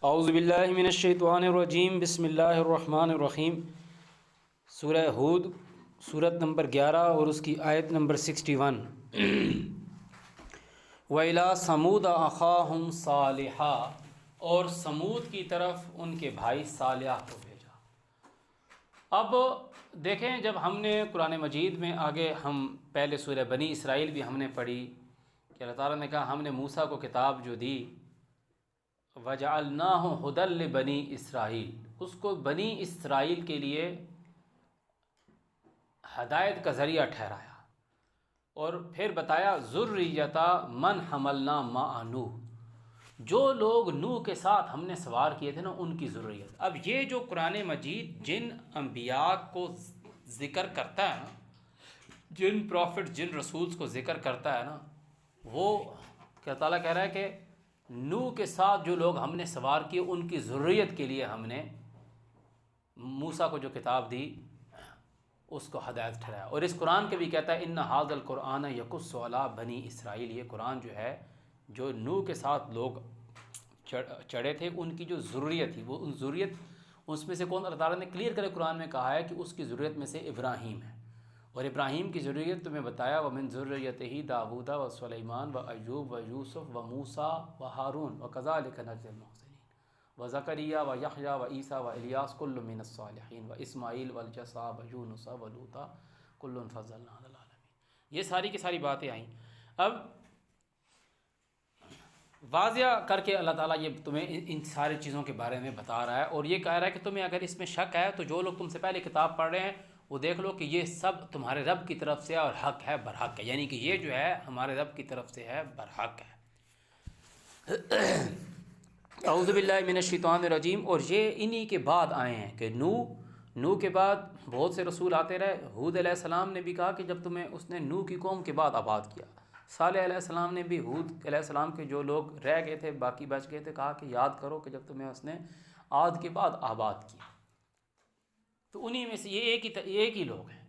اعوذ باللہ من الشیطان الرجیم، بسم اللہ الرحمن الرحیم۔ سورہ ہود، سورت نمبر 11 اور اس کی آیت نمبر 61۔ وَإِلَىٰ ثَمُودَ أَخَاهُمْ صَالِحًا، اور سمود کی طرف ان کے بھائی صالح کو بھیجا۔ اب دیکھیں، جب ہم نے قرآن مجید میں آگے ہم پہلے سورہ بنی اسرائیل بھی ہم نے پڑھی کہ اللہ تعالیٰ نے کہا ہم نے موسیٰ کو کتاب جو دی وَجَعَلْنَاهُ هُدًى لِبَنِي اسرائیل، اس کو بنی اسرائیل کے لیے ہدایت کا ذریعہ ٹھہرایا، اور پھر بتایا ذُرِّيَّةَ مَنْ حَمَلْنَا مَعَ نوح، جو لوگ نوح کے ساتھ ہم نے سوار کیے تھے نا ان کی ذریت۔ اب یہ جو قرآن مجید جن انبیاء کو ذکر کرتا ہے نا، جن پروفٹ جن رسولز کو ذکر کرتا ہے نا، وہ کہ اللہ تعالیٰ کہہ رہا ہے کہ نوح کے ساتھ جو لوگ ہم نے سوار کیے ان کی ذریت کے لیے ہم نے موسیٰ کو جو کتاب دی اس کو ہدایت ٹھہرایا۔ اور اس قرآن کے بھی کہتا ہے ان ھذا القرآن یقص علی بنی اسرائیل، یہ قرآن جو ہے جو نوح کے ساتھ لوگ چڑھے تھے ان کی جو ذریت تھی، وہ ان ذریت اس میں سے کون، اللہ تعالیٰ نے کلیئر کرے قرآن میں کہا ہے کہ اس کی ذریت میں سے ابراہیم ہے، اور ابراہیم کی ذریت تمہیں بتایا وَمِن ذُرِّيَّتِهِ داؤد وسلیمان وایوب ویوسف وموسیٰ وہارون وکذالک نجزی المحسنین وزکریا ویحییٰ وعیسیٰ والیاس کل من الصالحین واسماعیل والجسع ویونس ولوطا کل فضلنا علی العالمین۔ یہ ساری کی ساری باتیں آئیں۔ اب واضح کر کے اللہ تعالیٰ یہ تمہیں ان ساری چیزوں کے بارے میں بتا رہا ہے، اور یہ کہہ رہا ہے کہ تمہیں اگر اس میں شک ہے تو جو لوگ تم سے پہلے کتاب پڑھ رہے ہیں وہ دیکھ لو کہ یہ سب تمہارے رب کی طرف سے اور حق ہے، برحق ہے، یعنی کہ یہ جو ہے ہمارے رب کی طرف سے ہے، برحق ہے۔ اعوذ باللہ من الشیطان الرجیم۔ اور یہ انہی کے بعد آئے ہیں کہ نوح کے بعد بہت سے رسول آتے رہے۔ ہود علیہ السلام نے بھی کہا کہ جب تمہیں اس نے نوح کی قوم کے بعد آباد کیا۔ صالح علیہ السلام نے بھی ہود علیہ السلام کے جو لوگ رہ گئے تھے باقی بچ گئے تھے کہا کہ یاد کرو کہ جب تمہیں اس نے عاد کے بعد آباد کیا۔ تو انہی میں سے یہ ایک ہی لوگ ہیں۔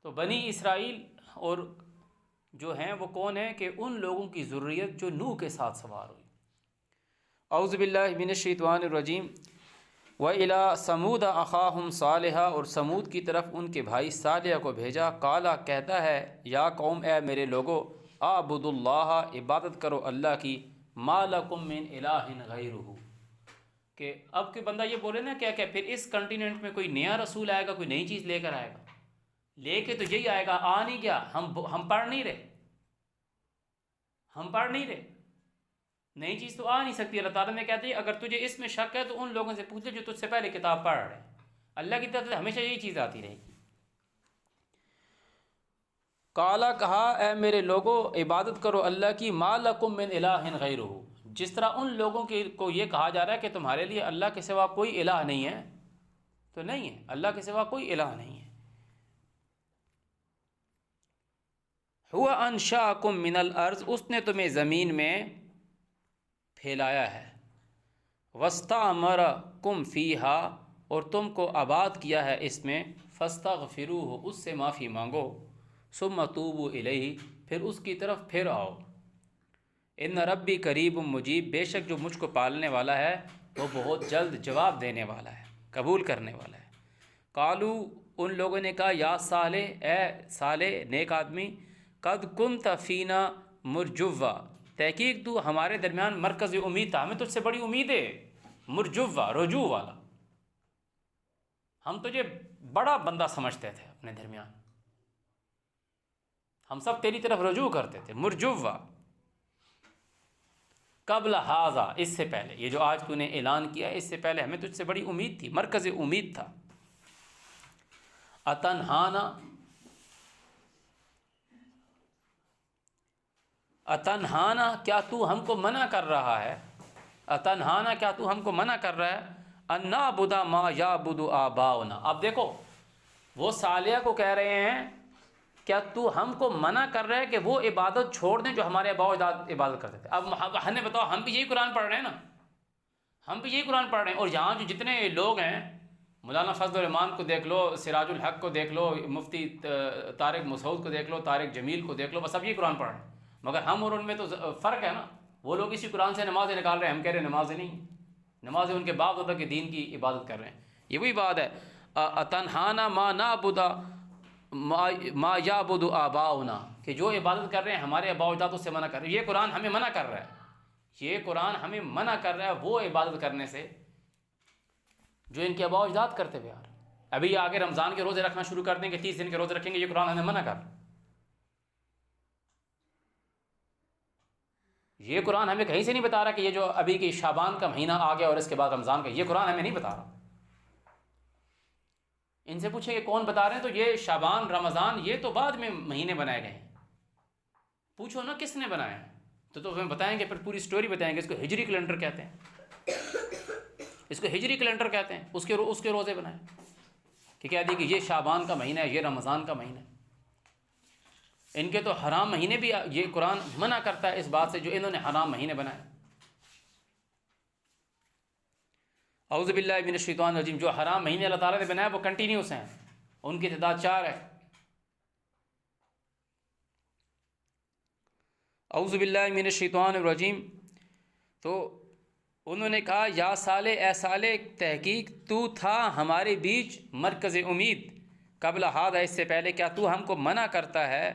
تو بنی اسرائیل اور جو ہیں وہ کون ہیں کہ ان لوگوں کی ذریت جو نوح کے ساتھ سوار ہوئی۔ اعوذ باللہ من الشیطان الرجیم۔ وَإِلَىٰ ثَمُودَ أَخَاهُمْ صَالِحًا، اور سمود کی طرف ان کے بھائی صالح کو بھیجا۔ قالا، کہتا ہے، یا قوم، اے میرے لوگو، اعبدوا اللہ، عبادت کرو اللہ کی، ما لکم من الہ غیرہ، کہ اب کہ بندہ یہ بولے نا کیا پھر اس کنٹیننٹ میں کوئی نیا رسول آئے گا، کوئی نئی چیز لے کر آئے گا، لے کے تو یہی آئے گا، آ نہیں گیا، ہم پڑھ نہیں رہے، ہم پڑھ نہیں رہے، نئی چیز تو آ نہیں سکتی۔ اللہ تعالیٰ نے کہتے ہیں اگر تجھے اس میں شک ہے تو ان لوگوں سے پوچھ لے جو تجھ سے پہلے کتاب پڑھ رہے ہیں، اللہ کی طرف سے ہمیشہ یہی چیز آتی رہے گی۔ قالا، کہا، اے میرے لوگو، عبادت کرو اللہ کی، ما لکم من الہ غیرہ، جس طرح ان لوگوں کو یہ کہا جا رہا ہے کہ تمہارے لیے اللہ کے سوا کوئی الہ نہیں ہے، تو نہیں ہے، اللہ کے سوا کوئی الہ نہیں ہے۔ هو انشأکم من الارض، اس نے تمہیں زمین میں پھیلایا ہے، واستعمرکم فیہا، اور تم کو آباد کیا ہے اس میں، فاستغفروہ، اس سے معافی مانگو، ثم توبوا الیہ، پھر اس کی طرف پھر آؤ، ان ربی قریب مجیب، بے شک جو مجھ کو پالنے والا ہے وہ بہت جلد جواب دینے والا ہے، قبول کرنے والا ہے۔ قالو، ان لوگوں نے کہا، یا صالح، اے صالح نیک آدمی، قد کنت فینا مرجوا، تحقیق تو ہمارے درمیان مرکز امید تھا، ہمیں تجھ سے بڑی امید ہے، مرجوا، رجوع والا، ہم تجھے بڑا بندہ سمجھتے تھے اپنے درمیان، ہم سب تیری طرف رجوع کرتے تھے، مرجوا، قبل ھذا، اس سے پہلے، یہ جو آج تو نے اعلان کیا ہے اس سے پہلے ہمیں تجھ سے بڑی امید تھی، مرکز امید تھا۔ اتنہانا، کیا تو ہم کو منع کر رہا ہے، اتنہانا، کیا تو ہم کو منع کر رہا ہے، ان نعبد ما یعبد آباؤنا۔ اب دیکھو وہ صالح کو کہہ رہے ہیں کیا تو ہم کو منع کر رہے ہے کہ وہ عبادت چھوڑ دیں جو ہمارے آباء و اجداد عبادت کرتے تھے۔ اب ہمیں بتاؤ، ہم بھی یہی قرآن پڑھ رہے ہیں نا، ہم بھی یہی قرآن پڑھ رہے ہیں، اور یہاں جو جتنے لوگ ہیں، مولانا فضل الرحمان کو دیکھ لو، سراج الحق کو دیکھ لو، مفتی طارق مسعود کو دیکھ لو، طارق جمیل کو دیکھ لو، بس سب یہ قرآن پڑھ رہے ہیں، مگر ہم اور ان میں تو فرق ہے نا، وہ لوگ اسی قرآن سے نمازیں نکال رہے ہیں، ہم کہہ رہے ہیں نمازیں نہیں، نمازیں ان کے باپ دادا کے دین کی عبادت کر رہے ہیں۔ یہ وہی بات ہے، اتنہانا ما نعبد ما یعبد آباؤنا، کہ جو عبادت کر رہے ہیں ہمارے آباء و اجداد اس سے منع کر رہے ہیں۔ یہ قرآن ہمیں منع کر رہا ہے، یہ قرآن ہمیں منع کر رہا ہے وہ عبادت کرنے سے جو ان کے آباء و اجداد کرتے ہوئے آ رہے ہیں۔ ابھی آگے رمضان کے روزے رکھنا شروع کر دیں گے، 30 دن کے روزے رکھیں گے، یہ قرآن ہمیں منع کر رہا ہے۔ یہ قرآن ہمیں کہیں سے نہیں بتا رہا کہ یہ جو ابھی کی شعبان کا مہینہ آ گیا اور اس کے بعد رمضان کا، یہ قرآن ہمیں نہیں بتا رہا۔ ان سے پوچھیں کہ کون بتا رہے ہیں، تو یہ شعبان رمضان یہ تو بعد میں مہینے بنائے گئے ہیں، پوچھو نا کس نے بنایا ہے، تو ہمیں بتائیں گے، پھر پوری سٹوری بتائیں گے۔ اس کو ہجری کیلنڈر کہتے ہیں، اس کو ہجری کیلنڈر کہتے ہیں، اس کے روزے بنائے کہ کہہ دی کہ یہ شعبان کا مہینہ ہے، یہ رمضان کا مہینہ ہے۔ ان کے تو حرام مہینے بھی یہ قرآن منع کرتا ہے اس بات سے جو انہوں نے حرام مہینے بنائے۔ اعوذ باللہ من الشیطان الرجیم، جو حرام مہینے اللہ تعالیٰ نے بنائے وہ کنٹینیوس ہیں، ان کی تعداد 4 ہے۔ اعوذ باللہ من الشیطان الرجیم، تو انہوں نے کہا یا صالح، اے صالح، تحقیق تو تھا ہمارے بیچ مرکز امید قبل ہذا، اس سے پہلے، کیا تو ہم کو منع کرتا ہے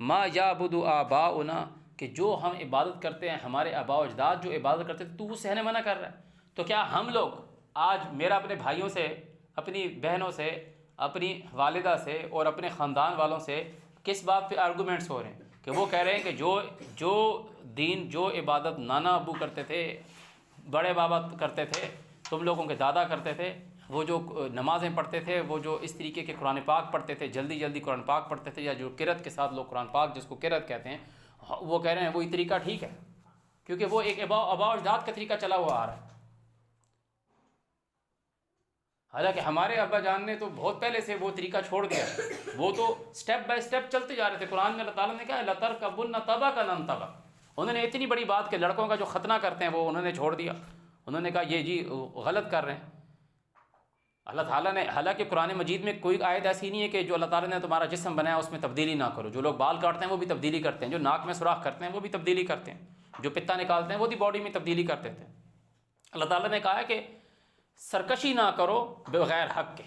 ما یعبد آباؤنا، کہ جو ہم عبادت کرتے ہیں ہمارے آباء و اجداد جو عبادت کرتے تھے تو اس سے ہمیں منع کر رہا ہے۔ تو کیا ہم لوگ آج، میرا اپنے بھائیوں سے، اپنی بہنوں سے، اپنی والدہ سے اور اپنے خاندان والوں سے کس بات پہ آرگومنٹس ہو رہے ہیں کہ وہ کہہ رہے ہیں کہ جو دین، جو عبادت نانا ابو کرتے تھے، بڑے بابا کرتے تھے، تم لوگوں کے دادا کرتے تھے، وہ جو نمازیں پڑھتے تھے، وہ جو اس طریقے کے قرآن پاک پڑھتے تھے، جلدی جلدی قرآن پاک پڑھتے تھے، یا جو قرأت کے ساتھ لوگ قرآن پاک جس کو قرأت کہتے ہیں، وہ کہہ رہے ہیں وہی طریقہ ٹھیک ہے، کیونکہ وہ ایک آباء و اجداد کا طریقہ چلا ہوا آ رہا ہے۔ حالانکہ ہمارے ابا جان نے تو بہت پہلے سے وہ طریقہ چھوڑ دیا، وہ تو سٹیپ بائی سٹیپ چلتے جا رہے تھے۔ قرآن میں اللہ تعالیٰ نے کہا لَتَرْكَبُنَّ طَبَقًا عَن طَبَقٍ، انہوں نے اتنی بڑی بات کہ لڑکوں کا جو ختنہ کرتے ہیں وہ انہوں نے چھوڑ دیا، انہوں نے کہا یہ جی غلط کر رہے ہیں۔ اللہ تعالیٰ نے، حالانکہ قرآن مجید میں کوئی آیت ایسی نہیں ہے کہ جو اللہ تعالیٰ نے تمہارا جسم بنایا اس میں تبدیلی نہ کرو۔ جو لوگ بال کاٹتے ہیں وہ بھی تبدیلی کرتے ہیں، جو ناک میں سوراخ کرتے ہیں وہ بھی تبدیلی کرتے ہیں، جو پتا نکالتے ہیں وہ بھی باڈی میں تبدیلی کرتے تھے۔ اللہ تعالیٰ نے کہا ہے کہ سرکشی نہ کرو بغیر حق کے۔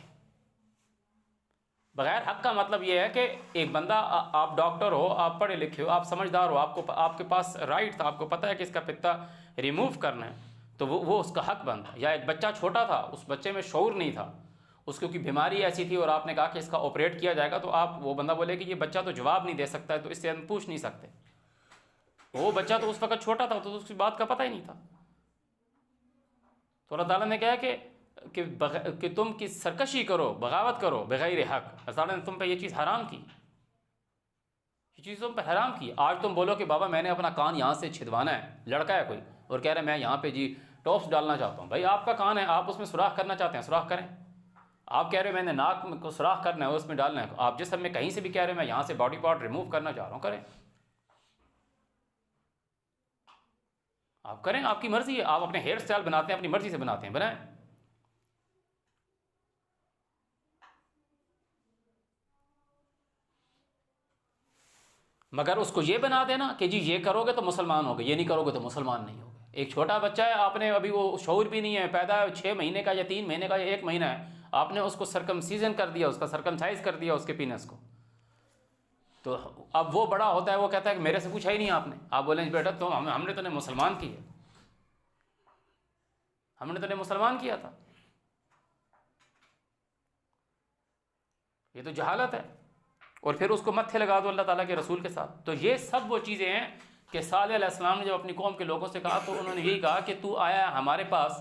بغیر حق کا مطلب یہ ہے کہ ایک بندہ، آپ ڈاکٹر ہو، آپ پڑھے لکھے ہو، آپ سمجھدار ہو، آپ کے پاس رائٹ تھا، آپ کو پتہ ہے کہ اس کا پتا ریموو کرنا ہے، تو وہ اس کا حق بنتا۔ یا ایک بچہ چھوٹا تھا، اس بچے میں شعور نہیں تھا، اس کو کوئی بیماری ایسی تھی اور آپ نے کہا کہ اس کا آپریٹ کیا جائے گا، تو وہ بندہ بولے کہ یہ بچہ تو جواب نہیں دے سکتا ہے تو اس سے ہم پوچھ نہیں سکتے۔ وہ بچہ تو اس وقت چھوٹا تھا تو اس کی بات کا پتہ ہی نہیں تھا۔ تو اللہ تعالیٰ نے کہا کہ تم کی سرکشی کرو، بغاوت کرو بغیر حق۔ اللہ تعالیٰ نے تم پہ یہ چیز حرام کی، یہ چیز تم پہ حرام کی۔ آج تم بولو کہ بابا میں نے اپنا کان یہاں سے چھدوانا ہے، لڑکا ہے کوئی اور کہہ رہا ہے میں یہاں پہ جی ٹاپس ڈالنا چاہتا ہوں، بھائی آپ کا کان ہے، آپ اس میں سوراخ کرنا چاہتے ہیں سوراخ کریں۔ آپ کہہ رہے ہیں میں نے ناک کو سوراخ کرنا ہے، اس میں ڈالنا ہے، آپ جسم میں کہیں سے بھی کہہ رہے ہیں میں یہاں سے باڈی پارٹ ریموو کرنا چاہ رہا ہوں، کریں، آپ کریں، آپ کی مرضی ہے۔ آپ اپنے ہیئر اسٹائل بناتے ہیں اپنی مرضی سے بناتے ہیں، بنائیں۔ مگر اس کو یہ بنا دینا کہ جی یہ کرو گے تو مسلمان ہوگے، یہ نہیں کرو گے تو مسلمان نہیں ہوگے۔ ایک چھوٹا بچہ ہے، آپ نے ابھی وہ شعور بھی نہیں ہے، پیدا 6 مہینے کا یا 3 مہینے کا یا 1 مہینہ ہے، آپ نے اس کو سرکمسیزن کر دیا، اس کا سرکمسائز کر دیا اس کے پینس کو، تو اب وہ بڑا ہوتا ہے، وہ کہتا ہے کہ میرے سے پوچھا ہی نہیں آپ نے۔ آپ بولیں بیٹا تو ہم نے تو نے مسلمان کی ہے، ہم نے تو نے مسلمان کیا تھا۔ یہ تو جہالت ہے، اور پھر اس کو متھے لگا دو اللہ تعالیٰ کے رسول کے ساتھ۔ تو یہ سب وہ چیزیں ہیں کہ صالح علیہ السلام نے جب اپنی قوم کے لوگوں سے کہا تو انہوں نے یہی کہا کہ تو آیا ہے ہمارے پاس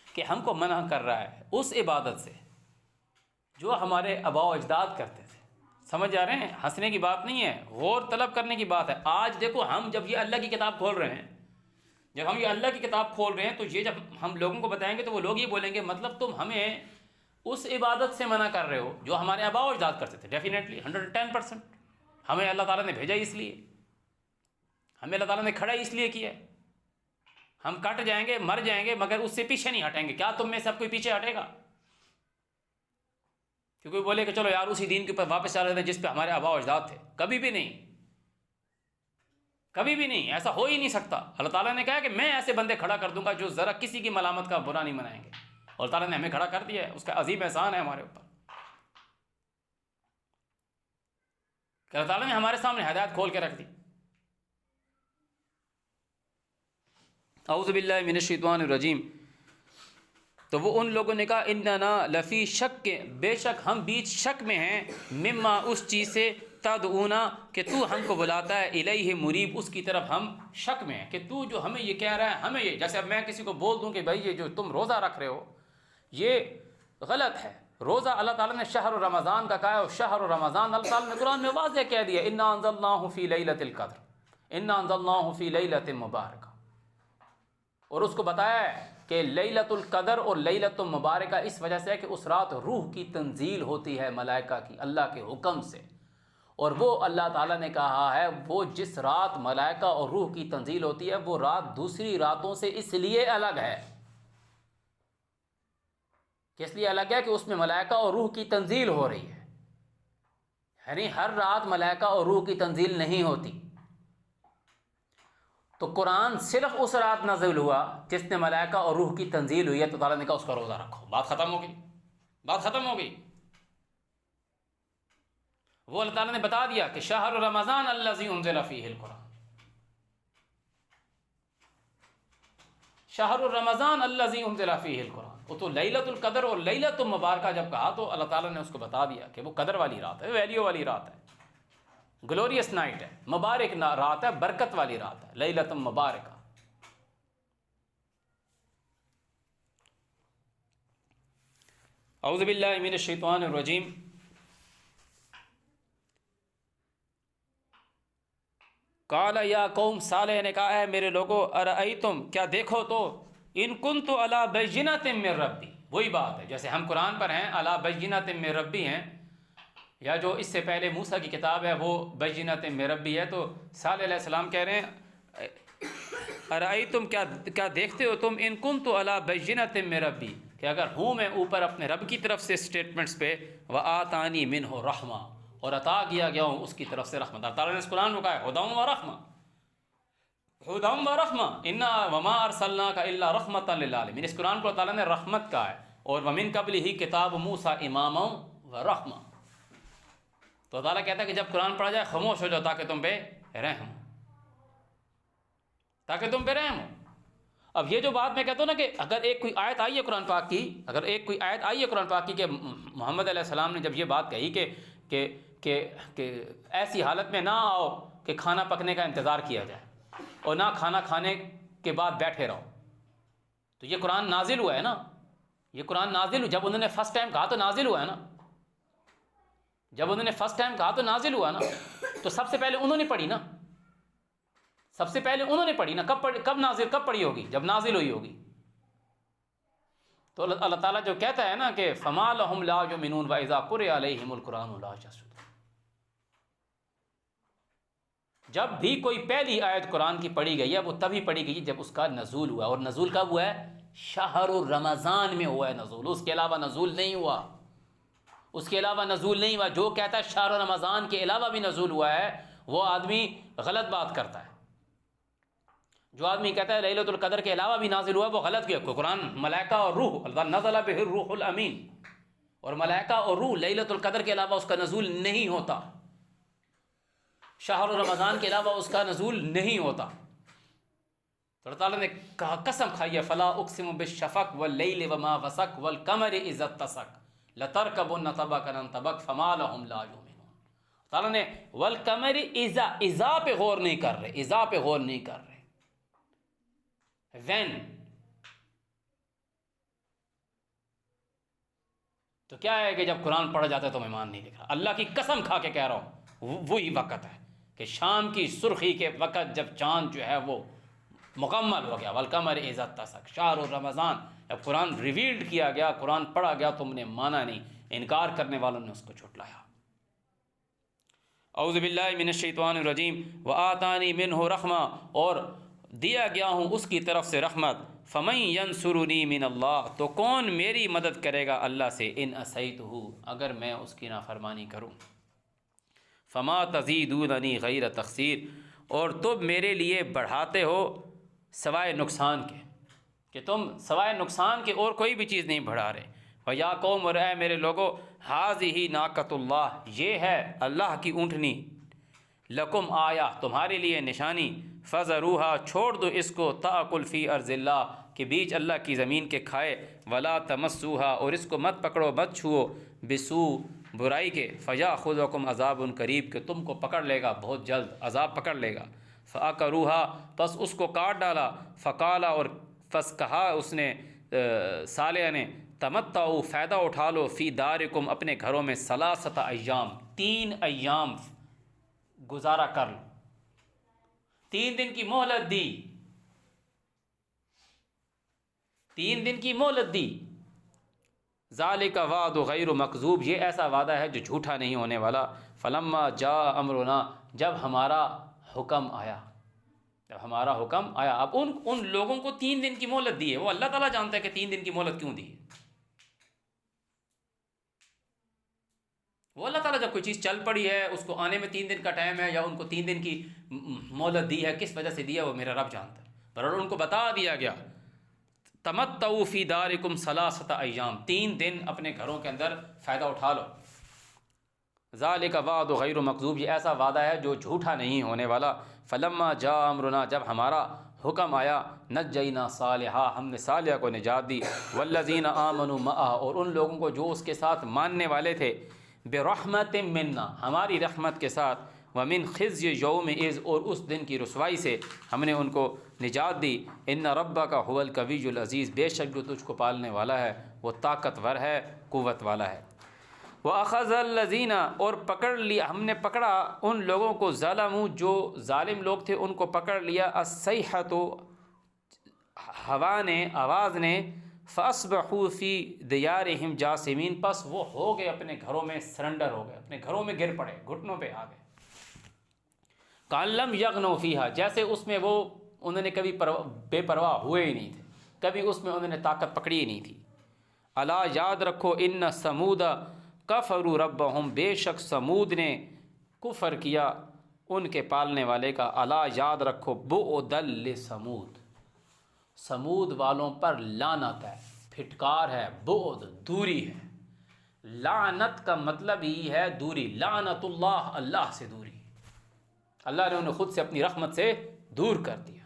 کہ ہم کو منع کر رہا ہے اس عبادت سے جو ہمارے آباء و اجداد کرتے تھے۔ سمجھ جا رہے ہیں؟ ہنسنے کی بات نہیں ہے، غور طلب کرنے کی بات ہے۔ آج دیکھو ہم جب یہ اللہ کی کتاب کھول رہے ہیں، جب ہم یہ اللہ کی کتاب کھول رہے ہیں تو یہ جب ہم لوگوں کو بتائیں گے تو وہ لوگ یہ بولیں گے مطلب تم ہمیں اس عبادت سے منع کر رہے ہو جو ہمارے آباء و اجداد کرتے تھے۔ ڈیفینیٹلی 110%۔ ہمیں اللہ تعالیٰ نے بھیجا اس لیے، ہمیں اللہ تعالیٰ نے کھڑا اس لیے کیا، ہم کٹ جائیں گے، مر جائیں گے، مگر اس سے پیچھے نہیں ہٹیں گے۔ کیا تم میں سے اب کوئی پیچھے ہٹے گا؟ کہ کوئی بولے کہ چلو یار اسی دین کے اوپر واپس چل رہے تھے جس پہ ہمارے آباء و اجداد تھے؟ کبھی بھی نہیں۔ کبھی بھی نہیں، ایسا ہو ہی نہیں سکتا۔ اللہ تعالیٰ نے کہا کہ میں ایسے بندے کھڑا کر دوں گا جو ذرا کسی کی ملامت کا برا نہیں منائیں گے، اور اللہ تعالیٰ نے ہمیں کھڑا کر دیا ہے، اس کا عظیم احسان ہے ہمارے اوپر کہ اللہ تعالیٰ نے ہمارے سامنے ہدایت کھول کے رکھ دی۔ اعوذ باللہ من الشیطان الرجیم۔ تو وہ ان لوگوں نے کہا اننا لفی شک، کے بے شک ہم بیچ شک میں ہیں، مما اس چیز سے، تدعونا کہ تو ہم کو بلاتا ہے، الیہ مریب اس کی طرف ہم شک میں ہیں کہ تو جو ہمیں یہ کہہ رہا ہے، ہمیں یہ، جیسے اب میں کسی کو بول دوں کہ بھائی یہ جو تم روزہ رکھ رہے ہو یہ غلط ہے۔ روزہ اللہ تعالیٰ نے شہر رمضان کا کہا ہے، اور شہر رمضان اللہ تعالیٰ نے قرآن میں واضح کہہ دیا، انا انزلناہ فی لیلۃ القدر، انا انزلناہ فی لیلۃ مبارکہ، اور اس کو بتایا ہے کہ لیلۃ القدر اور لیلۃ مبارکہ اس وجہ سے ہے کہ اس رات روح کی تنزیل ہوتی ہے ملائکہ کی اللہ کے حکم سے، اور وہ اللہ تعالیٰ نے کہا ہے وہ جس رات ملائکہ اور روح کی تنزیل ہوتی ہے وہ رات دوسری راتوں سے اس لیے الگ ہے، کس لیے الگ ہے کہ اس میں ملائکہ اور روح کی تنزیل ہو رہی ہے، یعنی ہر رات ملائکہ اور روح کی تنزیل نہیں ہوتی۔ تو قرآن صرف اس رات نازل ہوا جس نے ملائکہ اور روح کی تنزیل ہوئی ہے، تو تعالیٰ نے کہا اس کا روزہ رکھو، بات ختم ہو گئی، بات ختم ہو گئی۔ وہ اللہ تعالیٰ نے بتا دیا کہ شہر رمضان الذی انزل فیہ القرآن، شہر رمضان الذی انزل فیہ القرآن، وہ تو لیلۃ القدر اور لیلۃ مبارکہ جب کہا تو اللہ تعالیٰ نے اس کو بتا دیا کہ وہ قدر والی رات ہے، ویلیو والی رات ہے، گلوریس نائٹ ہے، مبارک رات ہے، برکت والی رات ہے، لیلۃ مبارکہ۔ اعوذ باللہ من الشیطان الرجیم۔ قال یا قوم، صالح نے کہا ہے میرے لوگو، ارأیتم کیا دیکھو تو، ان کنت علی بینۃ من ربی، وہی بات ہے جیسے ہم قرآن پر ہیں علی بینۃ من ربی ہیں، یا جو اس سے پہلے موسیٰ کی کتاب ہے وہ بینۃ من ربی ہے، تو صالح علیہ السلام کہہ رہے ہیں ارأیتم کیا دیکھتے ہو تم، ان کنت علی بینۃ من ربی، کہ اگر ہوں میں اوپر اپنے رب کی طرف سے اسٹیٹمنٹس پہ، وآتانی منہ رحمہ، اور عطا کیا گیا ہوں اس کی طرف سے رحمت۔ اللہ تعالیٰ نے اس قرآن میں کہا ہے ہدی و رحمہ، ہدی و رحمہ، انا وما ارسلناک الا رحمۃ للعالمین، اس قرآن کو اللہ تعالیٰ نے رحمت کہا ہے، اور ومن قبلہ کتاب موسیٰ اماما و رحمہ، تو اللہ تعالیٰ کہتا ہے کہ جب قرآن پڑھا جائے خاموش ہو جاؤ تاکہ تم پہ رحم ہو، تاکہ تم پہ رحم ہو۔ اب یہ جو بات میں کہتا ہوں نا کہ اگر ایک کوئی آیت آئی ہے قرآن پاک کی، اگر ایک کوئی آیت آئی ہے قرآن پاک کی کہ محمد علیہ السلام نے جب یہ بات کہی کہ ایسی حالت میں نہ آؤ کہ کھانا پکنے کا انتظار کیا جائے اور نہ کھانا کھانے کے بعد بیٹھے رہو، تو یہ قرآن نازل ہوا ہے نا، یہ قرآن نازل ہوا جب انہوں نے فرسٹ ٹائم کہا تو نازل ہوا ہے نا، جب انہوں نے فرسٹ ٹائم کہا تو نازل ہوا نا، تو سب سے پہلے انہوں نے پڑھی نا، سب سے پہلے انہوں نے پڑھی نا، کب پڑھی ہوگی؟ جب نازل ہوئی ہوگی۔ تو اللہ تعالیٰ جو کہتا ہے نا کہ فما لهم لا یؤمنون واذا قرئ علیہم القرآن لا یسجدون، جب بھی کوئی پہلی آیت قرآن کی پڑھی گئی ہے وہ تبھی پڑھی گئی جب اس کا نزول ہوا، اور نزول کب ہوا ہے؟ شہر رمضان میں ہوا ہے نزول، اس کے علاوہ نزول نہیں ہوا، اس کے علاوہ نزول نہیں ہوا۔ جو کہتا ہے شہر رمضان کے علاوہ بھی نزول ہوا ہے وہ آدمی غلط بات کرتا ہے، جو آدمی کہتا ہے لیلۃ القدر کے علاوہ بھی نازل ہوا وہ غلط کیا، قرآن ملائکہ اور روح، اللہ نزل بہ الروح الامین، اور ملائکہ اور روح لیلۃ القدر کے علاوہ اس کا نزول نہیں ہوتا، شہر رمضان کے علاوہ اس کا نزول نہیں ہوتا۔ تو اللہ تعالیٰ نے کہا قسم کھائی ہے، فلا اقسم بالشفق واللیل وما وسق والقمر اذا اتسق لترکبن طبقا عن طبق فما لهم لا یؤمنون۔ تعالیٰ نے والقمر اذا پہ غور نہیں کر رہے، اذا پہ غور نہیں کر رہے، when، تو کیا ہے کہ جب قرآن پڑھا جاتا ہے تو ایمان نہیں دکھ رہا۔ اللہ کی قسم کھا کے کہہ رہا ہوں وہی وقت ہے کہ شام کی سرخی کے وقت جب چاند جو ہے وہ مکمل ہو گیا، والقمر اذا اتسق، شہر رمضان، جب قرآن ریویلڈ کیا گیا، قرآن پڑھا گیا، تم نے مانا نہیں، انکار کرنے والوں نے اس کو جھٹلایا۔ اعوذ باللہ من الشیطان الرجیم۔ وآتانی منہ رحمہ، اور دیا گیا ہوں اس کی طرف سے رحمت، فمن ینصرنی من اللہ، تو کون میری مدد کرے گا اللہ سے، ان عصیتہ، اگر میں اس کی نافرمانی کروں، فما تزیدوننی غیر تخسیر، اور تم میرے لیے بڑھاتے ہو سوائے نقصان کے، کہ تم سوائے نقصان کے اور کوئی بھی چیز نہیں بڑھا رہے۔ وَيَا قَوْمُ، اور اے میرے لوگو، هَٰذِهِ نَاقَةُ اللَّهِ، یہ ہے اللہ کی اونٹنی، لکم آیا، تمہارے لیے نشانی، فَذَرُوهَا، چھوڑ دو اس کو، تَأْكُلْ فِي أَرْضِ اللَّهِ، کہ بیچ اللہ کی زمین کے کھائے، وَلَا تَمَسُّوهَا، اور اس کو مت پکڑو مت چھوؤ، بِسُوءٍ، برائی کے، فَيَأْخُذَكُمْ عَذَابٌ قَرِيبٌ، کہ تم کو پکڑ لے گا بہت جلد، عذاب پکڑ لے گا۔ فَأَكَلُوهَا، پس اس کو کاٹ ڈالا، فَقَالَ، اور پس کہا اس نے صالح نے، تمتعوا، فائدہ اٹھا لو، فی دارکم، اپنے گھروں میں، ثلاثۃ ایام، 3 ایام گزارا کر لو، 3 دن کی مہلت دی، 3 دن کی مہلت دی۔ ذالک وعد غیر مکذوب، یہ ایسا وعدہ ہے جو جھوٹا نہیں ہونے والا۔ فلما جاء امرنا، جب ہمارا حکم آیا، جب ہمارا حکم آیا، اب ان لوگوں کو 3 دن کی مہلت دی ہے، وہ اللہ تعالیٰ جانتا ہے کہ 3 دن کی مہلت کیوں دی ہے۔ وہ اللہ تعالیٰ جب کوئی چیز چل پڑی ہے، اس کو آنے میں 3 دن کا ٹائم ہے، یا ان کو 3 دن کی مہلت دی ہے، کس وجہ سے دی ہے وہ میرا رب جانتا ہے۔ پر ان کو بتا دیا گیا، تمتعوا فی دارکم ثلاثۃ ایام، 3 دن اپنے گھروں کے اندر فائدہ اٹھا لو۔ ذالک وعد غیر مکذوب، یہ ایسا وعدہ ہے جو جھوٹا نہیں ہونے والا۔ فلما جاء امرنا، جب ہمارا حکم آیا، نجینا صالحا، ہم نے صالح کو نجات دی، والذین آمنوا معہ، اور ان لوگوں کو جو اس کے ساتھ ماننے والے تھے، برحمت منا، ہماری رحمت کے ساتھ، ومن خزی یومئذ، اور اس دن کی رسوائی سے ہم نے ان کو نجات دی۔ ان ربک هو القوی العزیز، بے شک جو تجھ کو پالنے والا ہے وہ طاقتور ہے، قوت والا ہے۔ وَأَخَذَ الَّذِينَ، اور پکڑ لیا، ہم نے پکڑا ان لوگوں کو، ظلموا، جو ظالم لوگ تھے ان کو پکڑ لیا، الصیحۃ، ہوا نے، آواز نے، فَأَصْبَحُوا فِي دِيَارِهِمْ جَاثِمِينَ، پس وہ ہو گئے اپنے گھروں میں سرنڈر ہو گئے، اپنے گھروں میں گر پڑے، گھٹنوں پہ آ گئے۔ کَأَن لَّمْ يَغْنَوْا فِيهَا، جیسے اس میں وہ انہوں نے کبھی بے پرواہ ہوئے ہی نہیں تھے، کبھی اس میں انہوں نے طاقت پکڑی ہی نہیں تھی۔ الا، یاد رکھو، ان ثمود کفروا ربہم، بے شک سمود نے کفر کیا ان کے پالنے والے کا۔ الا، یاد رکھو، بعدا لثمود، سمود والوں پر لعنت ہے، پھٹکار ہے، بعد، دوری ہے۔ لعنت کا مطلب ہی ہے دوری، لعنت اللہ، اللہ سے دوری، اللہ نے انہیں خود سے اپنی رحمت سے دور کر دیا۔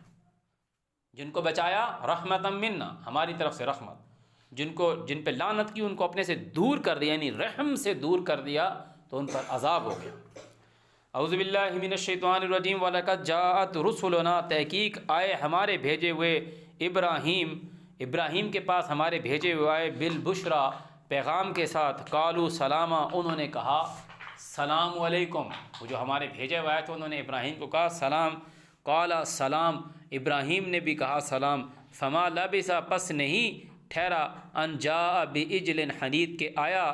جن کو بچایا رحمتا منا، ہماری طرف سے رحمت، جن پہ لعنت کی ان کو اپنے سے دور کر دیا، یعنی رحم سے دور کر دیا، تو ان پر عذاب ہو گیا۔ اعوذ باللہ من الشیطان الرجیم، وَلَقَدْ جَاءَتْ رُسُلُنَا، تحقیق آئے ہمارے بھیجے ہوئے، ابراہیم کے پاس ہمارے بھیجے ہوئے آئے، بالبشرا، پیغام کے ساتھ، قالوا سلاما، انہوں نے کہا سلام علیکم، وہ جو ہمارے بھیجے ہوئے آئے تھے انہوں نے ابراہیم کو کہا سلام، قال سلام، ابراہیم نے بھی کہا سلام، فما لبث، پس نہیں ٹھہرا، ان جاء بعجل حنید، کے آیا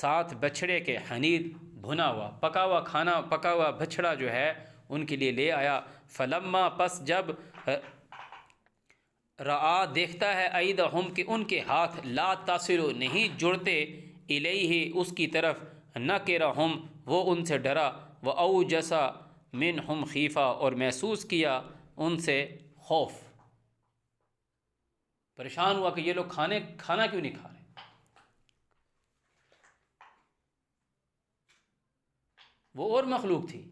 ساتھ بچھڑے کے، حنید، بھنا ہوا، پکا ہوا کھانا، پکا ہوا بچھڑا جو ہے ان کے لیے لے آیا۔ فلما، پس جب، رعا، دیکھتا ہے، ایدہم، کہ ان کے ہاتھ، لا تصل، نہیں جڑتے، الیہ، اس کی طرف، نکرہم، وہ ان سے ڈرا، واوجس منہم خیفہ، اور محسوس کیا ان سے خوف، پریشان ہوا کہ یہ لوگ کھانا کیوں نہیں کھا رہے۔ وہ اور مخلوق تھی،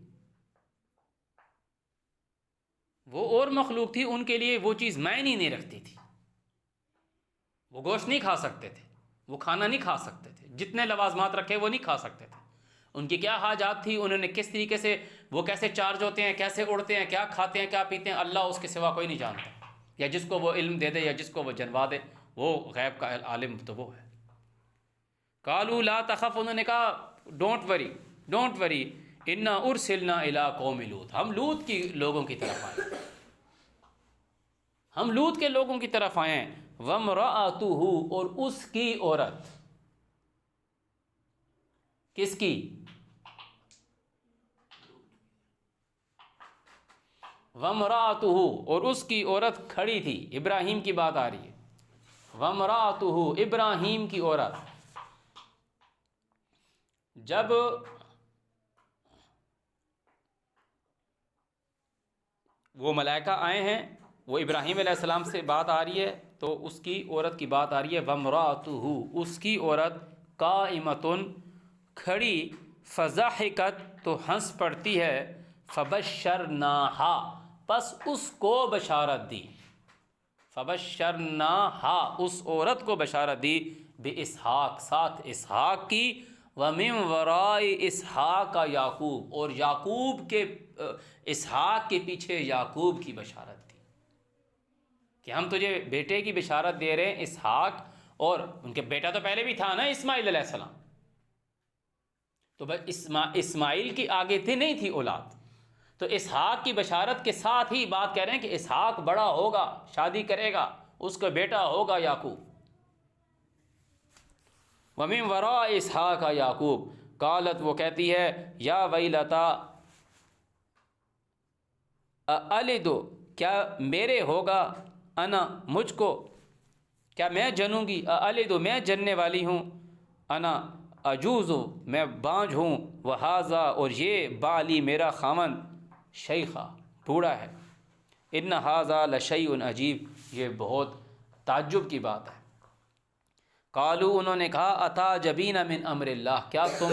وہ اور مخلوق تھی، ان کے لیے وہ چیز معنی نہیں رکھتی تھی، وہ گوشت نہیں کھا سکتے تھے، وہ کھانا نہیں کھا سکتے تھے، جتنے لوازمات رکھے وہ نہیں کھا سکتے تھے۔ ان کی کیا حاجات تھی، انہوں نے کس طریقے سے، وہ کیسے چارج ہوتے ہیں، کیسے اڑتے ہیں، کیا کھاتے ہیں، کیا پیتے ہیں، اللہ اس کے سوا کوئی نہیں جانتا، یا جس کو وہ علم دے دے یا جس کو وہ جنوا دے، وہ غیب کا عالم تو وہ ہے۔ قالوا لا تخف، انہوں نے کہا ڈونٹ وری، انا ارسلنا الی قوم لوط، ہم لوط کی لوگوں کی طرف آئے، ہم لوط کے لوگوں کی طرف آئے ہیں۔ وامرأتہ، اور اس کی عورت، کس کی؟ وامرأتہ، اور اس کی عورت کھڑی تھی، ابراہیم کی بات آ رہی ہے، وامرأتہ، ابراہیم کی عورت، جب وہ ملائکہ آئے ہیں، وہ ابراہیم علیہ السلام سے بات آ رہی ہے تو اس کی عورت کی بات آ رہی ہے، وامرأتہ، اس کی عورت، قائمۃ، کھڑی، فضحکت، تو ہنس پڑتی ہے، فبشرناہا، پس اس کو بشارت دی، فبشرناہا، اس عورت کو بشارت دی، باسحاق، ساتھ اسحاق کی، ومن وراء اسحاق یعقوب، اور یعقوب کے اسحاق کے پیچھے یعقوب کی بشارت دی، کہ ہم تجھے بیٹے کی بشارت دے رہے ہیں اسحاق، اور ان کے بیٹا تو پہلے بھی تھا نا اسماعیل علیہ السلام، تو بس اسماعیل کی آگے تھی نہیں تھی اولاد، تو اسحاق کی بشارت کے ساتھ ہی بات کہہ رہے ہیں کہ اسحاق بڑا ہوگا، شادی کرے گا، اس کا بیٹا ہوگا یعقوب، ومن وراء اسحاق یعقوب، قالت، وہ کہتی ہے، یا ویلتا الد، کیا میرے ہوگا، انا، مجھ کو، کیا میں جنوں گی، الد، میں جننے والی ہوں، انا عجوز، میں بانجھ ہوں، وہذا، اور یہ بالی، میرا خامن، شیخا، بوڑھا ہے، ان ھذا لشیء عجیب، یہ بہت تعجب کی بات ہے، قالوا، انہوں نے کہا، اتعجبین من امر اللہ، کیا تم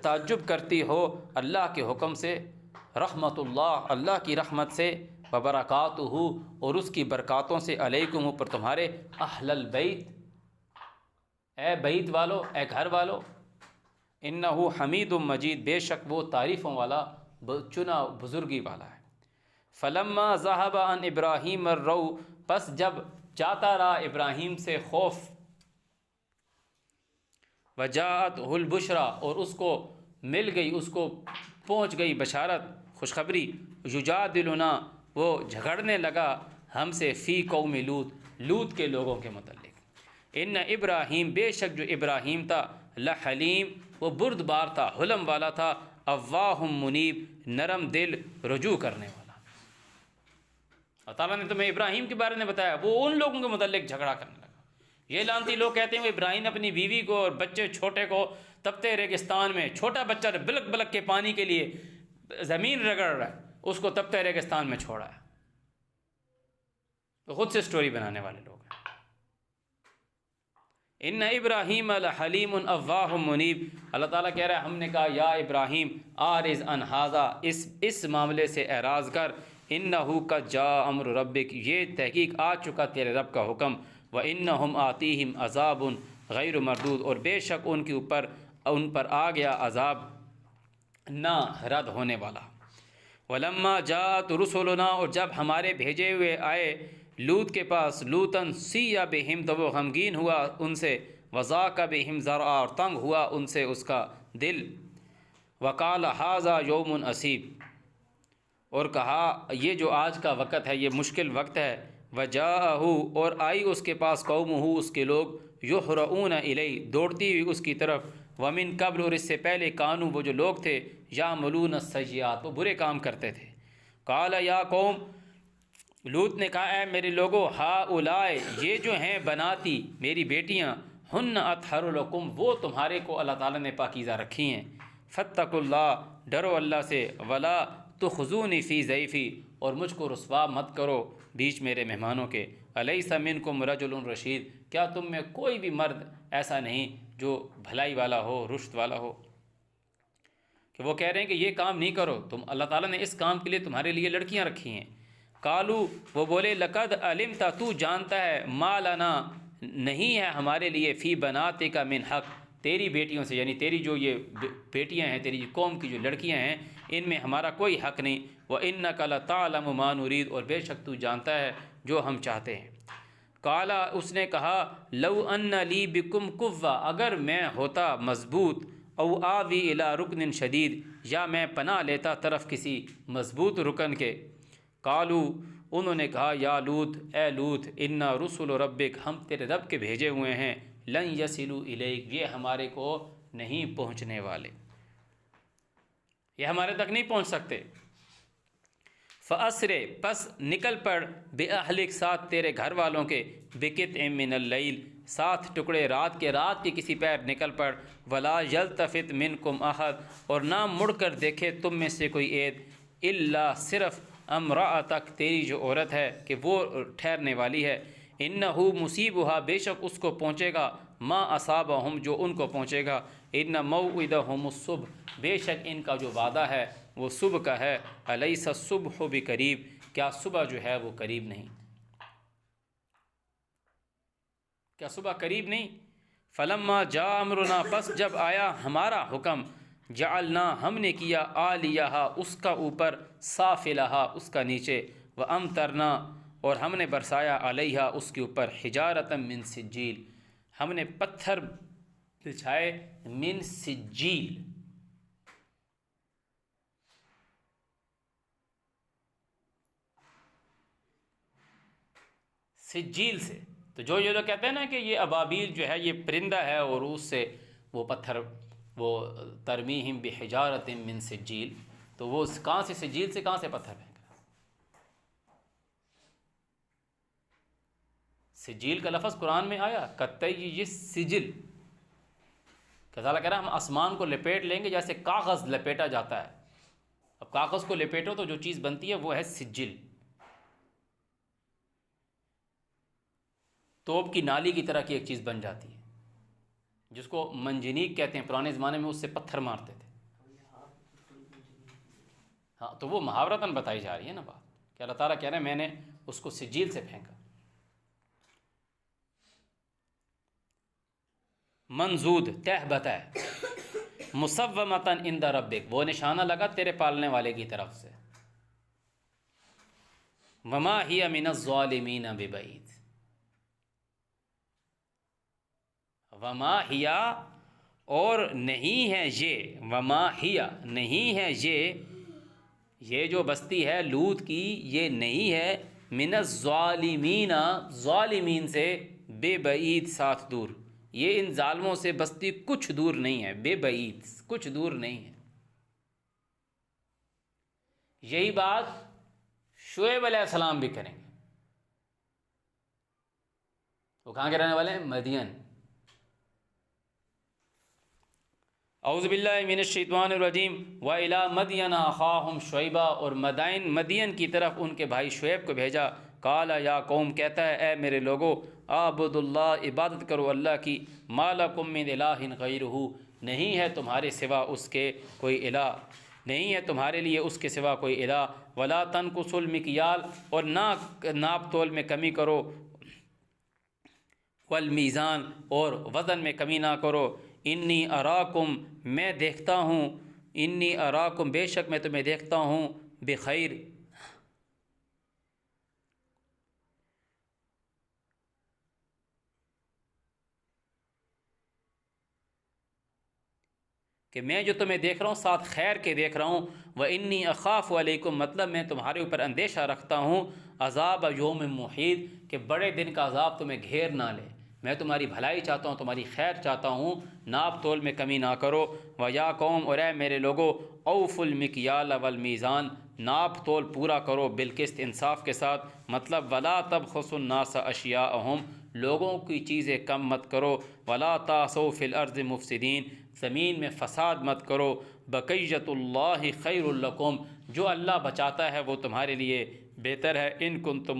تعجب کرتی ہو اللہ کے حکم سے، رحمت اللہ، اللہ کی رحمت سے، وبرکاتہ، اور اس کی برکاتوں سے، علیکم، اوپر تمہارے، اہل البیت، اے بیت والو، اے گھر والو، انہ حمید مجید، بے شک وہ تعریفوں والا، چنا بزرگی والا ہے، فلما ذهب عن ابراہیم الرو، پس جب جاتا رہا ابراہیم سے خوف، وجاءتہ البشرا، اور اس کو مل گئی، اس کو پہنچ گئی بشارت، خوشخبری، یجادلنا، وہ جھگڑنے لگا ہم سے، فی قوم لوط، لوط کے لوگوں کے متعلق، ان ابراہیم، بے شک جو ابراہیم تھا، لحلیم، وہ بردبار تھا، حلم والا تھا، اواہ منیب، نرم دل، رجوع کرنے والا، اللہ تعالیٰ نے تمہیں ابراہیم کے بارے میں بتایا، وہ ان لوگوں کے متعلق جھگڑا کرنے لگا، یہ لانتی لوگ کہتے ہیں وہ ابراہیم اپنی بیوی کو اور بچے چھوٹے کو تپتے ریگستان میں، چھوٹا بچہ بلک بلک کے پانی کے لیے زمین رگڑ رہا ہے، اس کو تپتے ریگستان میں چھوڑا ہے، تو خود سے سٹوری بنانے والے لوگ ہیں، ان ابراہیم لحلیم اواہ منیب، اللہ تعالیٰ کہہ رہا ہے ہم نے کہا یا ابراہیم اعرض عن ھذا، اس معاملے سے اعراض کر، انہ قد جاء امر ربک، یہ تحقیق آ چکا تیرے رب کا حکم، وانہم آتیہم عذاب غیر مردود، اور بے شک ان پر آ گیا عذاب نہ رد ہونے والا، ولما جاءت رسلنا، اور جب ہمارے بھیجے ہوئے آئے لوط کے پاس، لوطن سیء بہم، تو وہ غمگین ہوا ان سے، وضاق بہم ذرعا، اور تنگ ہوا ان سے اس کا دل، وقال ھذا یوم عصیب، اور کہا یہ جو آج کا وقت ہے یہ مشکل وقت ہے، وجاءہ، اور آئی اس کے پاس، قومہ، اس کے لوگ، یہرعون الیہ، دوڑتی ہوئی اس کی طرف، ومن قبل، اور اس سے پہلے، کانوا، وہ جو لوگ تھے، یعملون السیئات، وہ برے کام کرتے تھے، قال یا قوم، لوط نے کہا اے میرے لوگو، ہؤلاء، یہ جو ہیں، بناتی، میری بیٹیاں، ہن اطہر لکم، وہ تمہارے کو اللہ تعالیٰ نے پاکیزہ رکھی ہیں، فاتقوا اللہ، ڈرو اللہ سے، ولا تخزونی فی ضیفی، اور مجھ کو رسوا مت کرو بیچ میرے مہمانوں کے، الیس منکم رجل رشید، کیا تم میں کوئی بھی مرد ایسا نہیں جو بھلائی والا ہو، رشد والا ہو، کہ وہ کہہ رہے ہیں کہ یہ کام نہیں کرو تم، اللہ تعالیٰ نے اس کام کے لیے تمہارے لیے لڑکیاں رکھی ہیں، قالو، وہ بولے، لقد علمت، تو جانتا ہے، ما لنا، نہیں ہے ہمارے لیے، فی بناتک من حق، تیری بیٹیوں سے، یعنی تیری جو یہ بیٹیاں ہیں، تیری قوم کی جو لڑکیاں ہیں، ان میں ہمارا کوئی حق نہیں، وَإِنَّكَ لَتَعْلَمُ مَا نُرِيدُ، اور بے شک تو جانتا ہے جو ہم چاہتے ہیں، قال، اس نے کہا، لو ان لی بکم قوہ، اگر میں ہوتا مضبوط، او آوی الی رکن شدید، یا میں پناہ لیتا طرف کسی مضبوط رکن کے، قالو، انہوں نے کہا، یا لوط، اے لوط، انا رسل ربک، ہم تیرے رب کے بھیجے ہوئے ہیں، لن یصلوا الیک، یہ ہمارے کو نہیں پہنچنے والے، یہ ہمارے تک نہیں پہنچ سکتے، فَأَسْرِ، پس نکل پڑ، بِأَهْلِكَ، ساتھ تیرے گھر والوں کے، بِقِطْعٍ مِّنَ اللَّيْلِ، ساتھ ٹکڑے رات کے، رات کے کسی پیر نکل پڑ، وَلَا يَلْتَفِتْ مِنْكُمْ أَحَدٌ، اور نہ مڑ کر دیکھے تم میں سے کوئی ایک، إِلَّا، صرف، امرأتک تیری جو عورت ہے کہ وہ ٹھہرنے والی ہے، انہو مصیبہا بے شک اس کو پہنچے گا، ما اصابہم جو ان کو پہنچے گا، ان موعدہم الصبح بے شک ان کا جو وعدہ ہے وہ صبح کا ہے، الیس الصبح بقریب کیا صبح جو ہے وہ قریب نہیں، کیا صبح قریب نہیں؟ فلما جاء امرنا پس جب آیا ہمارا حکم، جعلنا ہم نے کیا عالیہا اس کا اوپر، سافلہا اس کا نیچے، وامطرنا اور ہم نے برسایا علیہا اس کے اوپر، حجارتا من سجیل ہم نے پتھر بچھائے، من سجیل سجیل سے۔ تو جو یہ لوگ کہتے ہیں نا کہ یہ ابابیل جو ہے یہ پرندہ ہے اور اس سے وہ پتھر وہ ترمیہم بحجارت من سجیل، تو وہ کہاں سے سجیل سے کہاں سے پتھر پھینک رہا ہے؟ سجیل کا لفظ قرآن میں آیا، قطعی سجل، کہ تعالیٰ کہہ رہا ہے ہم آسمان کو لپیٹ لیں گے جیسے کاغذ لپیٹا جاتا ہے۔ اب کاغذ کو لپیٹو تو جو چیز بنتی ہے وہ ہے سجل، توپ کی نالی کی طرح کی ایک چیز بن جاتی ہے جس کو منجنیق کہتے ہیں، پرانے زمانے میں اس سے پتھر مارتے تھے۔ ہاں تو وہ محاورتاً بتائی جا رہی ہے نا بات، کہ اللہ تعالیٰ کہہ رہے ہیں میں نے اس کو سجیل سے پھینکا۔ منزود تہ بتہ مصومتاً عند ربک وہ نشانہ لگا تیرے پالنے والے کی طرف سے، وما ہی من الظالمین ببعید، وما ہیا اور نہیں ہے یہ، وما ہیا نہیں ہے یہ جو بستی ہے لوط کی یہ نہیں ہے، من الظالمین ظالمین سے، بے بعید ساتھ دور، یہ ان ظالموں سے بستی کچھ دور نہیں ہے، بے بعید کچھ دور نہیں ہے۔ یہی بات شعیب علیہ السلام بھی کریں گے، وہ کہاں کے رہنے والے ہیں؟ مدین۔ اعوذ باللہ من الشیطان الرجیم، وَإِلَىٰ مَدْيَنَ أَخَاهُمْ شُعَيْبًا اور مدین کی طرف ان کے بھائی شعیب کو بھیجا، قال یا قوم کہتا ہے اے میرے لوگو، اعبدوا اللہ عبادت کرو اللہ کی، ما لکم من الہ غیرہ نہیں ہے تمہارے سوا اس کے کوئی الہ، نہیں ہے تمہارے لیے اس کے سوا کوئی الہ، ولا تنقصوا المکیال اور نہ ناپ تول میں کمی کرو، والمیزان اور وزن میں کمی نہ کرو، انی اراکم میں دیکھتا ہوں، انی اراکم بے شک میں تمہیں دیکھتا ہوں، بخیر کہ میں جو تمہیں دیکھ رہا ہوں ساتھ خیر کے دیکھ رہا ہوں، وانی اخاف علیکم مطلب میں تمہارے اوپر اندیشہ رکھتا ہوں، عذاب یوم محیط کہ بڑے دن کا عذاب تمہیں گھیر نہ لے، میں تمہاری بھلائی چاہتا ہوں، تمہاری خیر چاہتا ہوں، ناپ تول میں کمی نہ کرو، ویا قوم اور اے میرے لوگو، اوفوا المکیال والمیزان ناپ تول پورا کرو بالقسط انصاف کے ساتھ، مطلب ولا تبخسوا الناس اشیاءہم لوگوں کی چیزیں کم مت کرو، ولا تعثوا فی الارض مفسدین زمین میں فساد مت کرو، بقیت اللہ خیر لکم جو اللہ بچاتا ہے وہ تمہارے لیے بہتر ہے، ان کنتم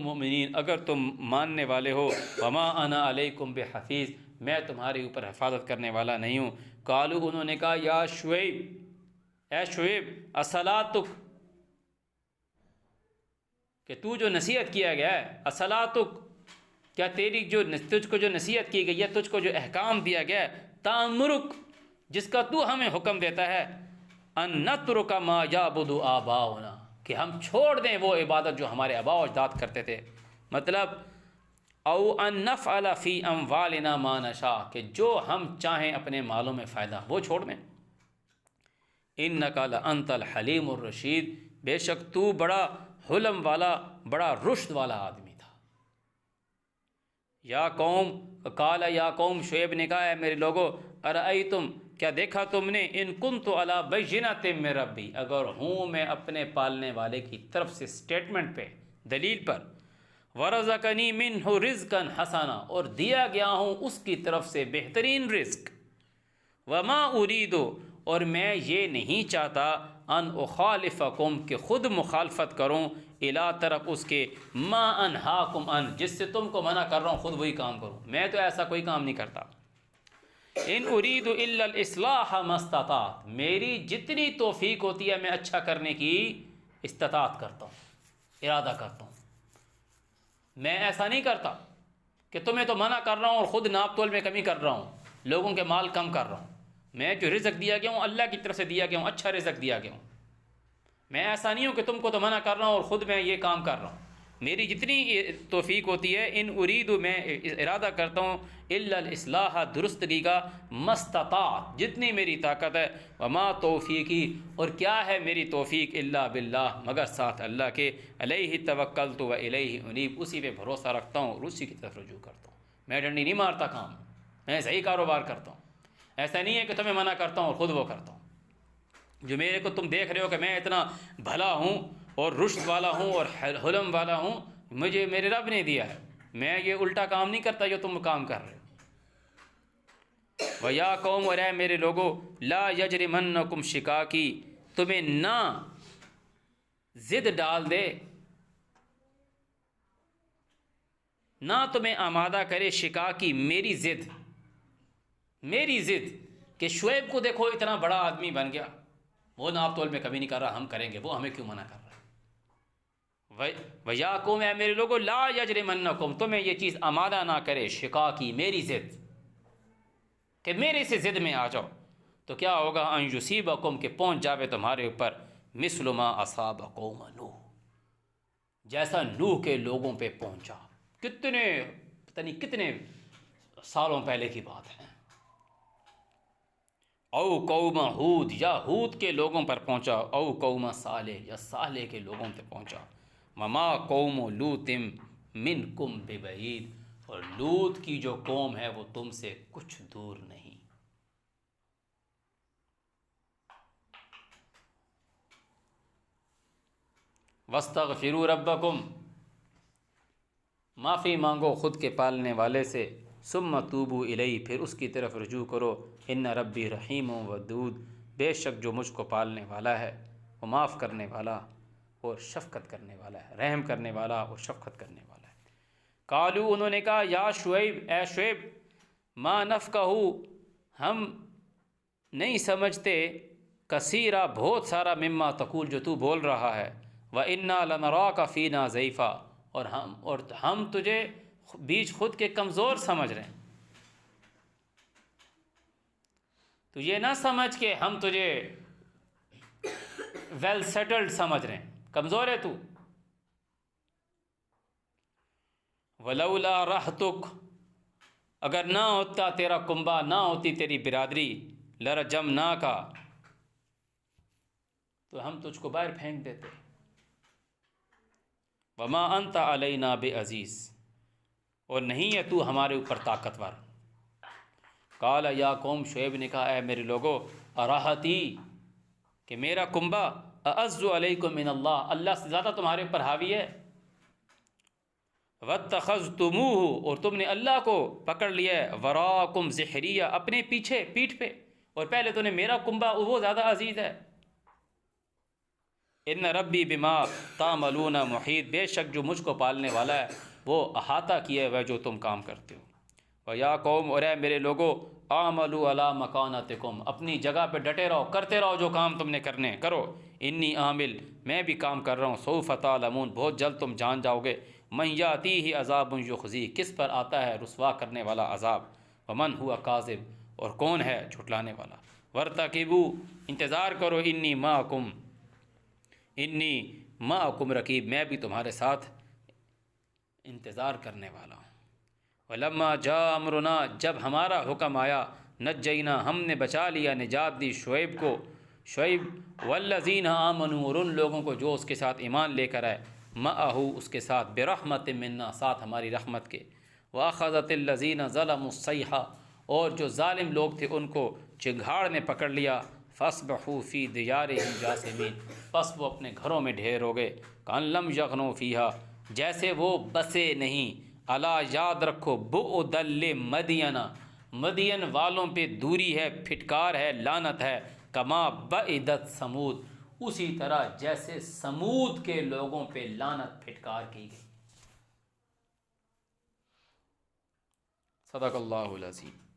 مؤمنین اگر تم ماننے والے ہو، وما انا علیکم بحفیظ میں تمہارے اوپر حفاظت کرنے والا نہیں ہوں۔ قالو انہوں نے کہا یا شعیب اے شعیب اصلاتک کہ تو جو نصیحت کیا گیا ہے، اصلاتک کیا تیری جو تجھ کو جو نصیحت کی گئی ہے، تجھ کو جو احکام دیا گیا ہے، تامرک جس کا تو ہمیں حکم دیتا ہے، ان نترک ما یعبد آباؤنا کہ ہم چھوڑ دیں وہ عبادت جو ہمارے آباء و اجداد کرتے تھے، مطلب او ان نفعل فی اموالنا ما نشاء کہ جو ہم چاہیں اپنے مالوں میں فائدہ وہ چھوڑ دیں، انک لانت الحلیم الرشید بے شک تو بڑا حلم والا بڑا رشد والا آدمی تھا۔ یا قوم قال یا قوم شعیب نے کہا ہے میرے لوگو، ارأیتم کیا دیکھا تم نے، ان کنت علی بینۃ من ربی اگر ہوں میں اپنے پالنے والے کی طرف سے سٹیٹمنٹ پہ دلیل پر، ورزقنی منہ رزقا حسنا اور دیا گیا ہوں اس کی طرف سے بہترین رزق، وما اریدو اور میں یہ نہیں چاہتا، ان اخالفکم کہ خود مخالفت کروں، الا طرف اس کے، ما انہاکم ان جس سے تم کو منع کر رہا ہوں خود وہی کام کروں، میں تو ایسا کوئی کام نہیں کرتا۔ ان ارید الا الاصلاح ما استطعت، میری جتنی توفیق ہوتی ہے میں اچھا کرنے کی استطاعت کرتا ہوں، ارادہ کرتا ہوں۔ میں ایسا نہیں کرتا کہ تمہیں تو منع کر رہا ہوں اور خود ناپ تول میں کمی کر رہا ہوں، لوگوں کے مال کم کر رہا ہوں۔ میں جو رزق دیا گیا ہوں اللہ کی طرف سے دیا گیا ہوں، اچھا رزق دیا گیا ہوں۔ میں ایسا نہیں ہوں کہ تم کو تو منع کر رہا ہوں اور خود میں یہ کام کر رہا ہوں۔ میری جتنی توفیق ہوتی ہے، ان ارید میں ارادہ کرتا ہوں، الا الاصلاح درستگی کا، مستطاعت جتنی میری طاقت ہے، وما توفیقی اور کیا ہے میری توفیق، الا باللہ مگر ساتھ اللہ کے، علیہ توکلت و الیہ انیب، اسی پہ بھروسہ رکھتا ہوں اور اسی کی طرف رجوع کرتا ہوں۔ میں ڈنڈی نہیں مارتا کام، میں صحیح کاروبار کرتا ہوں۔ ایسا نہیں ہے کہ تمہیں منع کرتا ہوں اور خود وہ کرتا ہوں۔ جو میرے کو تم دیکھ رہے ہو کہ میں اتنا بھلا ہوں اور رشد والا ہوں اور حلم والا ہوں، مجھے میرے رب نے دیا ہے، میں یہ الٹا کام نہیں کرتا جو تم کام کر رہے ہو۔ وَيَا قَوْمُ اور اے میرے لوگو، لَا يَجْرِمَنَّكُمْ شِقَاقِي تمہیں نہ ضد ڈال دے، نہ تمہیں آمادہ کرے شقاقی میری ضد، میری ضد کہ شعیب کو دیکھو اتنا بڑا آدمی بن گیا، وہ ناپ تول میں کبھی نہیں کر رہا، ہم کریں گے، وہ ہمیں کیوں منع کر رہا ہے۔ وَيَا قَوْمُ اے میرے لوگو، لَا يَجْرِمَنَّكُمْ تمہیں یہ چیز آمادہ نہ کرے شقاقی میری ضد، کہ میرے سے ضد میں آ جاؤ تو کیا ہوگا، ان یصیبکم کہ پہنچ جاوے تمہارے اوپر، مثل ما اصاب قوم نوح جیسا نوح کے لوگوں پہ پہنچا، کتنے پتہ نہیں کتنے سالوں پہلے کی بات ہے، او قوم ہود یا ہود کے لوگوں پر پہنچا، او قوم صالح یا صالح کے لوگوں پہ پہنچا، وما قوم لوط منکم ببعید اور لوط کی جو قوم ہے وہ تم سے کچھ دور نہیں۔ واستغفروا ربکم معافی مانگو خود کے پالنے والے سے، ثم توبوا الیہ پھر اس کی طرف رجوع کرو، ان ربی رحیم ودود بے شک جو مجھ کو پالنے والا ہے وہ معاف کرنے والا اور شفقت کرنے والا ہے، رحم کرنے والا اور شفقت کرنے والا ہے۔ قالو انہوں نے کہا، یا شعیب اے شعیب، ما نفقہ ہم نہیں سمجھتے، کثیرہ بہت سارا، مما تقول جو تو بول رہا ہے، وَإِنَّا لَنَرَاكَ فِينَا ضَعِيفًا اور ہم تجھے بیچ خود کے کمزور سمجھ رہے ہیں۔ تو یہ نہ سمجھ کہ ہم تجھے ویل سیٹلڈ سمجھ رہے ہیں، کمزور ہے تو۔ وَلَوْلَا رَحْتُكَ اگر نہ ہوتا تیرا کنبہ، نہ ہوتی تیری برادری، لَرَجَمْنَاكَ تو ہم تجھ کو باہر پھینک دیتے۔ وَمَا أَنْتَ عَلَيْنَا بِعَزِيزٍ اور نہیں ہے تو ہمارے اوپر طاقتور۔ قال یا قوم شعیب نے کہا، اے میرے لوگو، اراحتی کہ میرا کنبہ، اعز علیکم من اللہ اللہ سے زیادہ تمہارے اوپر حاوی ہے، واتخذتموہ اور تم نے اللہ کو پکڑ لیا ہے، وراکم ظہریہ اپنے پیچھے پیٹھ پہ، اور پہلے تو نے میرا کنبہ وہ زیادہ عزیز ہے۔ ان ربی بما تعملون محیط بے شک جو مجھ کو پالنے والا ہے وہ احاطہ کیے ہوئے جو تم کام کرتے ہو۔ وَيَا قَوْمُ اور اے میرے لوگو، اعملوا علی مکانتکم اپنی جگہ پہ ڈٹے رہو، کرتے رہو جو کام تم نے کرنے کرو، انی عامل میں بھی کام کر رہا ہوں، سوف تعلمون بہت جلد تم جان جاؤ گے، من یاتیہ عذاب یخزیہ کس پر آتا ہے رسوا کرنے والا عذاب، ومن ہوا کاذب اور کون ہے جھٹلانے والا، وارتقبوا انتظار کرو، انی معکم رقیب میں بھی تمہارے ساتھ انتظار کرنے والا ہوں۔ ولما جاء امرنا جب ہمارا حکم آیا، نجینا ہم نے بچا لیا، نجات دی شعیب کو، شعیب والذین آمنوا اور ان لوگوں کو جو اس کے ساتھ ایمان لے کر آئے، معہ اس کے ساتھ، برحمت منا ساتھ ہماری رحمت کے، واخذت الذین ظلموا الصیحہ اور جو ظالم لوگ تھے ان کو چنگھاڑ نے پکڑ لیا، فاصبحوا فی دیارہم جاثمین پس وہ اپنے گھروں میں ڈھیر ہو گئے، کأن لم یغنوا فیہا جیسے وہ بسے نہیں، الا یاد رکھو، بعدا لمدین مدین والوں پہ دوری ہے، پھٹکار ہے، لعنت ہے، کما بعدت سمود اسی طرح جیسے سمود کے لوگوں پہ لعنت پھٹکار کی گئی۔ صدق اللہ العظیم۔